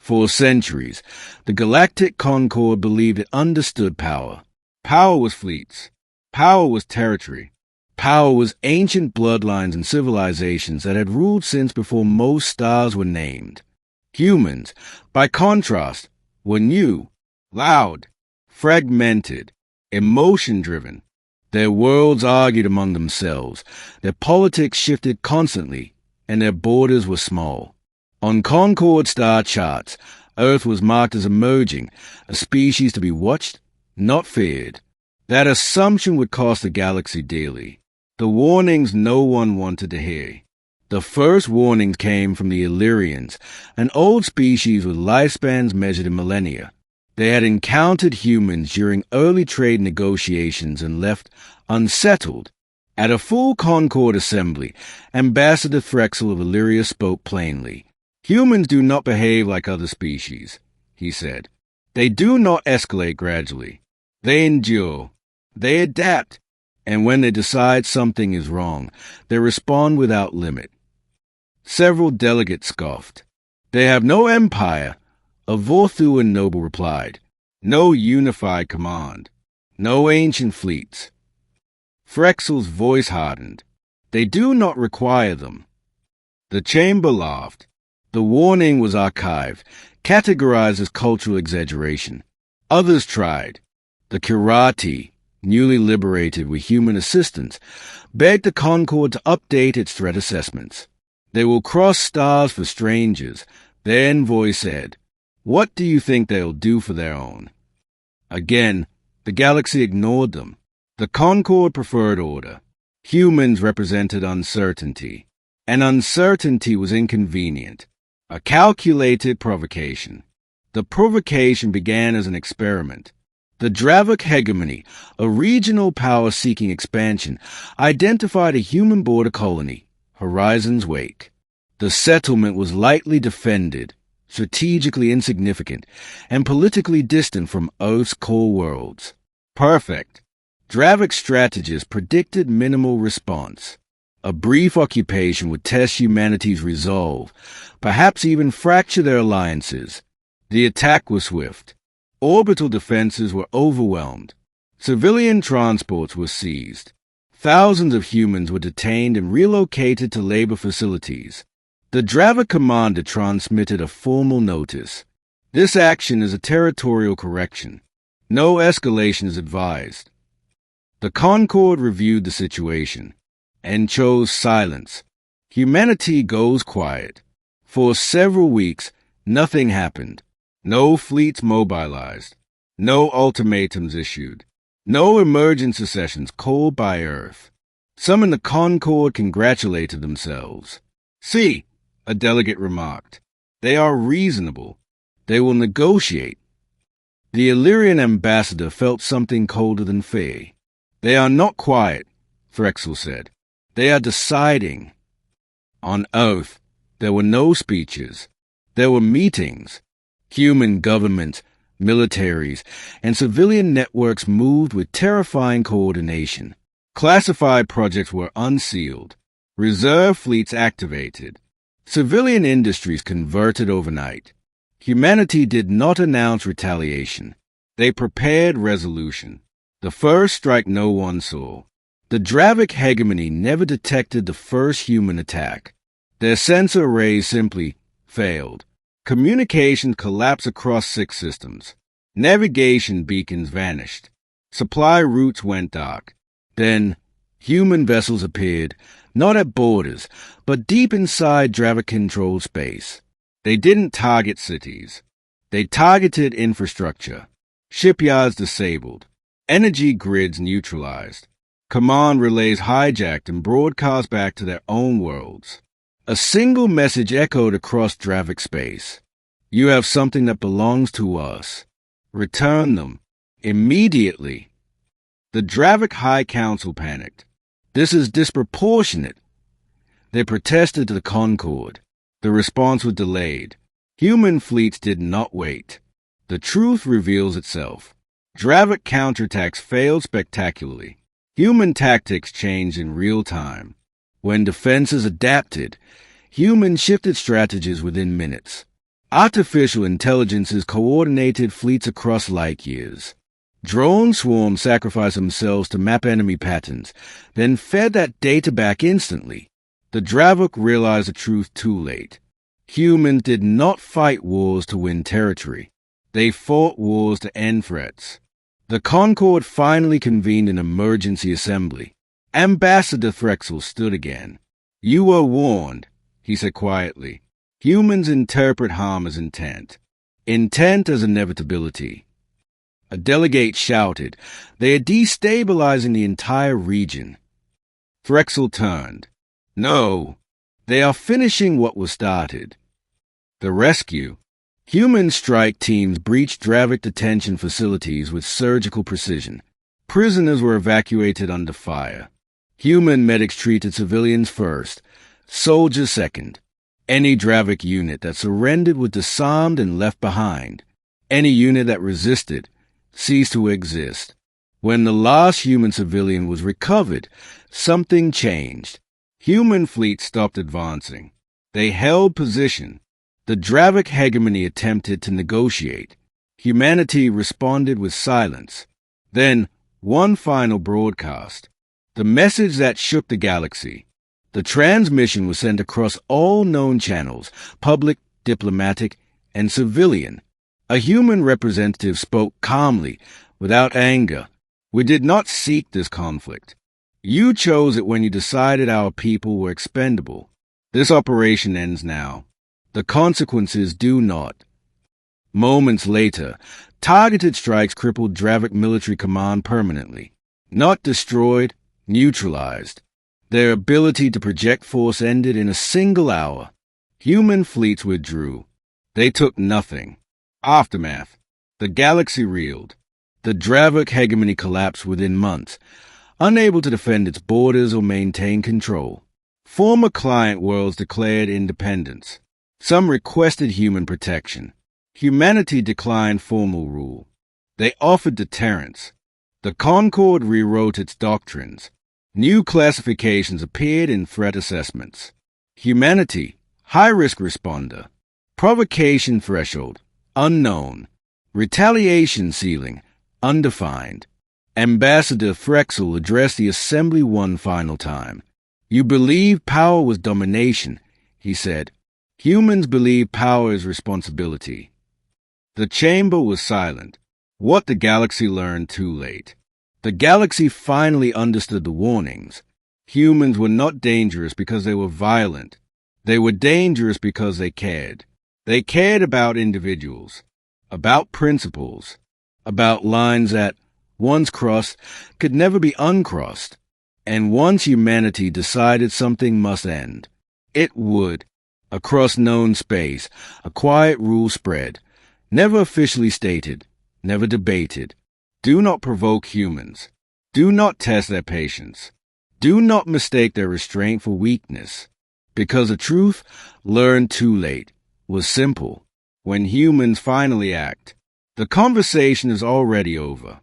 For centuries, the Galactic Concord believed it understood power. Power was fleets. Power was territory. Power was ancient bloodlines and civilizations that had ruled since before most stars were named. Humans, by contrast, were new, loud, fragmented, emotion-driven. Their worlds argued among themselves, their politics shifted constantly, and their borders were small. On Concord star charts, Earth was marked as emerging, a species to be watched, not feared. That assumption would cost the galaxy dearly. The warnings no one wanted to hear. The first warnings came from the Illyrians, an old species with lifespans measured in millennia. They had encountered humans during early trade negotiations and left unsettled. At a full Concord assembly, Ambassador Threxel of Illyria spoke plainly. Humans do not behave like other species, he said. They do not escalate gradually. They endure. They adapt. And when they decide something is wrong, they respond without limit. Several delegates scoffed. They have no empire, a Vorthuan noble replied. No unified command. No ancient fleets. Threxel's voice hardened. They do not require them. The chamber laughed. The warning was archived, categorized as cultural exaggeration. Others tried. The Kirati, newly liberated with human assistance, begged the Concord to update its threat assessments. They will cross stars for strangers, their envoy said. What do you think they'll do for their own? Again, the galaxy ignored them. The Concord preferred order. Humans represented uncertainty. And uncertainty was inconvenient. A calculated provocation. The provocation began as an experiment. The Dravik hegemony, a regional power-seeking expansion, identified a human border colony, Horizon's Wake. The settlement was lightly defended, strategically insignificant, and politically distant from Earth's core worlds. Perfect. Dravik strategists predicted minimal response. A brief occupation would test humanity's resolve, perhaps even fracture their alliances. The attack was swift. Orbital defenses were overwhelmed. Civilian transports were seized. Thousands of humans were detained and relocated to labor facilities. The Dravik commander transmitted a formal notice. This action is a territorial correction. No escalation is advised. The Concord reviewed the situation and chose silence. Humanity goes quiet. For several weeks, nothing happened. No fleets mobilized. No ultimatums issued. No emergency sessions called by Earth. Some in the Concord congratulated themselves. See, a delegate remarked. They are reasonable. They will negotiate. The Illyrian ambassador felt something colder than fear. They are not quiet, Threxel said. They are deciding. On Earth, there were no speeches. There were meetings. Human governments, militaries, and civilian networks moved with terrifying coordination. Classified projects were unsealed. Reserve fleets activated. Civilian industries converted overnight. Humanity did not announce retaliation. They prepared resolution. The first strike no one saw. The Dravik hegemony never detected the first human attack. Their sensor arrays simply failed. Communications collapsed across 6 systems. Navigation beacons vanished. Supply routes went dark. Then, human vessels appeared, not at borders, but deep inside Dravik-controlled space. They didn't target cities. They targeted infrastructure. Shipyards disabled. Energy grids neutralized. Command relays hijacked and broadcast back to their own worlds. A single message echoed across Dravik space. You have something that belongs to us. Return them. Immediately. The Dravik High Council panicked. This is disproportionate. They protested to the Concord. The response was delayed. Human fleets did not wait. The truth reveals itself. Dravik counterattacks failed spectacularly. Human tactics changed in real time. When defenses adapted, humans shifted strategies within minutes. Artificial intelligences coordinated fleets across light years. Drone swarms sacrificed themselves to map enemy patterns, then fed that data back instantly. The Dravok realized the truth too late. Humans did not fight wars to win territory. They fought wars to end threats. The Concord finally convened an emergency assembly. Ambassador Threxel stood again. "You were warned," he said quietly. "Humans interpret harm as intent. Intent as inevitability." A delegate shouted, "They are destabilizing the entire region." Threxel turned. "No, they are finishing what was started." The rescue. Human strike teams breached Dravok detention facilities with surgical precision. Prisoners were evacuated under fire. Human medics treated civilians first, soldiers second. Any Dravok unit that surrendered was disarmed and left behind. Any unit that resisted ceased to exist. When the last human civilian was recovered, something changed. Human fleets stopped advancing. They held position. The Dravok hegemony attempted to negotiate. Humanity responded with silence. Then, one final broadcast. The message that shook the galaxy. The transmission was sent across all known channels, public, diplomatic, and civilian. A human representative spoke calmly, without anger. "We did not seek this conflict. You chose it when you decided our people were expendable. This operation ends now. The consequences do not." Moments later, targeted strikes crippled Dravok military command permanently. Not destroyed, neutralized. Their ability to project force ended in a single hour. Human fleets withdrew. They took nothing. Aftermath. The galaxy reeled. The Dravok hegemony collapsed within months, unable to defend its borders or maintain control. Former client worlds declared independence. Some requested human protection. Humanity declined formal rule. They offered deterrence. The Concord rewrote its doctrines. New classifications appeared in threat assessments. Humanity, high-risk responder. Provocation threshold, unknown. Retaliation ceiling, undefined. Ambassador Threxel addressed the assembly one final time. "You believe power was domination," he said. "Humans believe power is responsibility." The chamber was silent. What the galaxy learned too late. The galaxy finally understood the warnings. Humans were not dangerous because they were violent. They were dangerous because they cared. They cared about individuals, about principles, about lines that, once crossed, could never be uncrossed. And once humanity decided something must end, it would. Across known space, a quiet rule spread, never officially stated, never debated. Do not provoke humans. Do not test their patience. Do not mistake their restraint for weakness. Because the truth, learned too late, was simple. When humans finally act, the conversation is already over.